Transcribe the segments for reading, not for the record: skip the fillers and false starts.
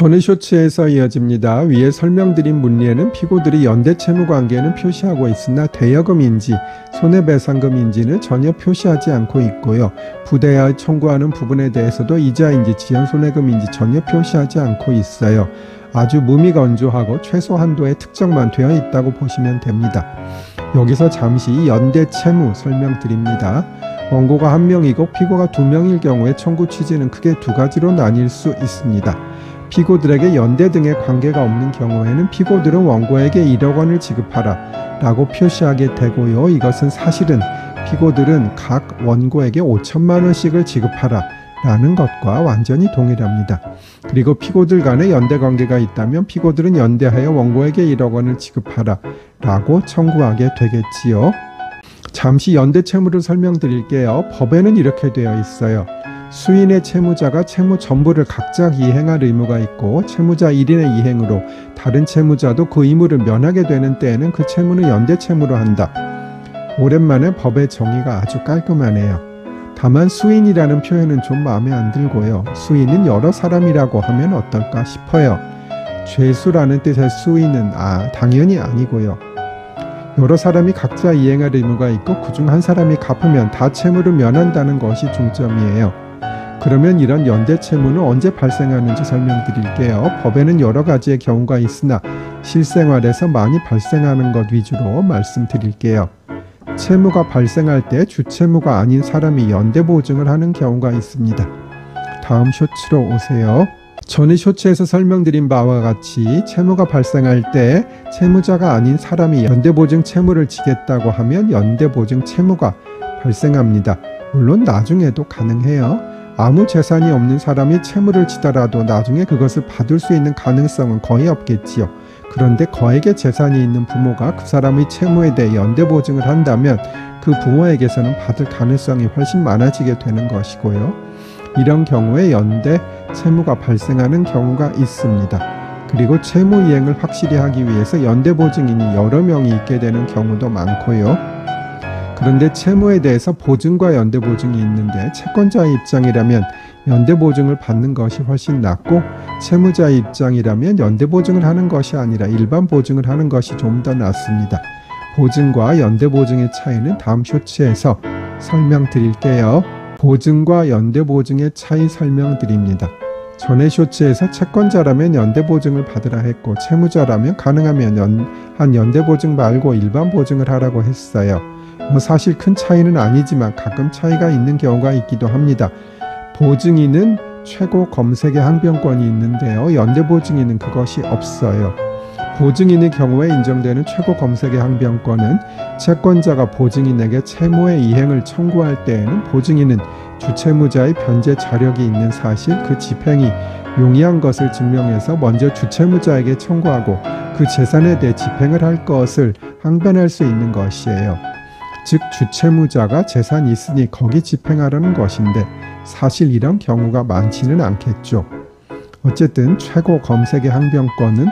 전의 쇼츠에서 이어집니다. 위에 설명드린 문례는 피고들이 연대 채무관계는 표시하고 있으나 대여금인지 손해배상금인지는 전혀 표시하지 않고 있고요. 부대에 청구하는 부분에 대해서도 이자인지 지연손해금인지 전혀 표시하지 않고 있어요. 아주 무미건조하고 최소 한도의 특정만 되어 있다고 보시면 됩니다. 여기서 잠시 연대 채무 설명드립니다. 원고가 1명이고 피고가 2명일 경우에 청구 취지는 크게 두 가지로 나뉠 수 있습니다. 피고들에게 연대 등의 관계가 없는 경우에는 피고들은 원고에게 1억 원을 지급하라 라고 표시하게 되고요. 이것은 사실은 피고들은 각 원고에게 5천만 원씩을 지급하라 라는 것과 완전히 동일합니다. 그리고 피고들 간에 연대 관계가 있다면 피고들은 연대하여 원고에게 1억 원을 지급하라 라고 청구하게 되겠지요. 잠시 연대 채무를 설명드릴게요. 법에는 이렇게 되어 있어요. 수인의 채무자가 채무 전부를 각자 이행할 의무가 있고 채무자 1인의 이행으로 다른 채무자도 그 의무를 면하게 되는 때에는 그 채무는 연대 채무로 한다. 오랜만에 법의 정의가 아주 깔끔하네요. 다만 수인이라는 표현은 좀 마음에 안 들고요. 수인은 여러 사람이라고 하면 어떨까 싶어요. 죄수라는 뜻의 수인은 당연히 아니고요. 여러 사람이 각자 이행할 의무가 있고 그중 한 사람이 갚으면 다 채무를 면한다는 것이 중점이에요. 그러면 이런 연대 채무는 언제 발생하는지 설명드릴게요. 법에는 여러 가지의 경우가 있으나 실생활에서 많이 발생하는 것 위주로 말씀드릴게요. 채무가 발생할 때 주채무가 아닌 사람이 연대 보증을 하는 경우가 있습니다. 다음 쇼츠로 오세요. 전의 쇼츠에서 설명드린 바와 같이 채무가 발생할 때 채무자가 아닌 사람이 연대보증 채무를 지겠다고 하면 연대보증 채무가 발생합니다. 물론 나중에도 가능해요. 아무 재산이 없는 사람이 채무를 지더라도 나중에 그것을 받을 수 있는 가능성은 거의 없겠지요. 그런데 거액의 재산이 있는 부모가 그 사람의 채무에 대해 연대보증을 한다면 그 부모에게서는 받을 가능성이 훨씬 많아지게 되는 것이고요. 이런 경우에 연대 채무가 발생하는 경우가 있습니다. 그리고 채무 이행을 확실히 하기 위해서 연대보증인이 여러 명이 있게 되는 경우도 많고요. 그런데 채무에 대해서 보증과 연대보증이 있는데 채권자의 입장이라면 연대보증을 받는 것이 훨씬 낫고 채무자의 입장이라면 연대보증을 하는 것이 아니라 일반 보증을 하는 것이 좀 더 낫습니다. 보증과 연대보증의 차이는 다음 쇼츠에서 설명드릴게요. 보증과 연대보증의 차이 설명드립니다. 전의 쇼츠에서 채권자라면 연대보증을 받으라 했고 채무자라면 가능하면 한 연대보증 말고 일반 보증을 하라고 했어요. 사실 큰 차이는 아니지만 가끔 차이가 있는 경우가 있기도 합니다. 보증인은 최고 검색의 항변권이 있는데요. 연대보증인은 그것이 없어요. 보증인의 경우에 인정되는 최고 검색의 항변권은 채권자가 보증인에게 채무의 이행을 청구할 때에는 보증인은 주채무자의 변제 자력이 있는 사실, 그 집행이 용이한 것을 증명해서 먼저 주채무자에게 청구하고 그 재산에 대해 집행을 할 것을 항변할 수 있는 것이에요. 즉 주채무자가 재산이 있으니 거기 집행하라는 것인데 사실 이런 경우가 많지는 않겠죠. 어쨌든 최고 검색의 항변권은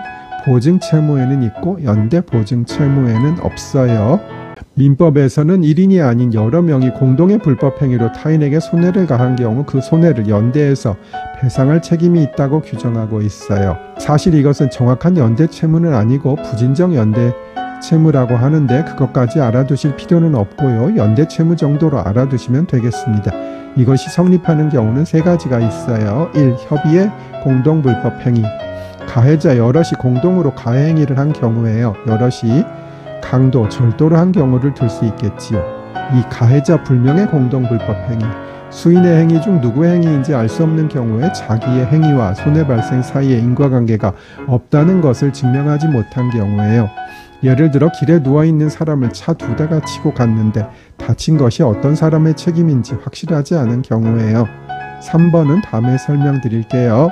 보증 채무에는 있고 연대 보증 채무에는 없어요. 민법에서는 1인이 아닌 여러 명이 공동의 불법 행위로 타인에게 손해를 가한 경우 그 손해를 연대해서 배상할 책임이 있다고 규정하고 있어요. 사실 이것은 정확한 연대 채무는 아니고 부진정 연대 채무라고 하는데 그것까지 알아두실 필요는 없고요. 연대 채무 정도로 알아두시면 되겠습니다. 이것이 성립하는 경우는 3가지가 있어요. 1. 협의의 공동불법 행위. 가해자 여럿이 공동으로 가해 행위를 한 경우에요. 여럿이 강도, 절도를 한 경우를 들 수 있겠지요. 2. 가해자 불명의 공동불법 행위. 수인의 행위 중 누구의 행위인지 알 수 없는 경우에 자기의 행위와 손해 발생 사이에 인과관계가 없다는 것을 증명하지 못한 경우에요. 예를 들어 길에 누워있는 사람을 차 2대가 치고 갔는데 다친 것이 어떤 사람의 책임인지 확실하지 않은 경우에요. 3번은 다음에 설명드릴게요.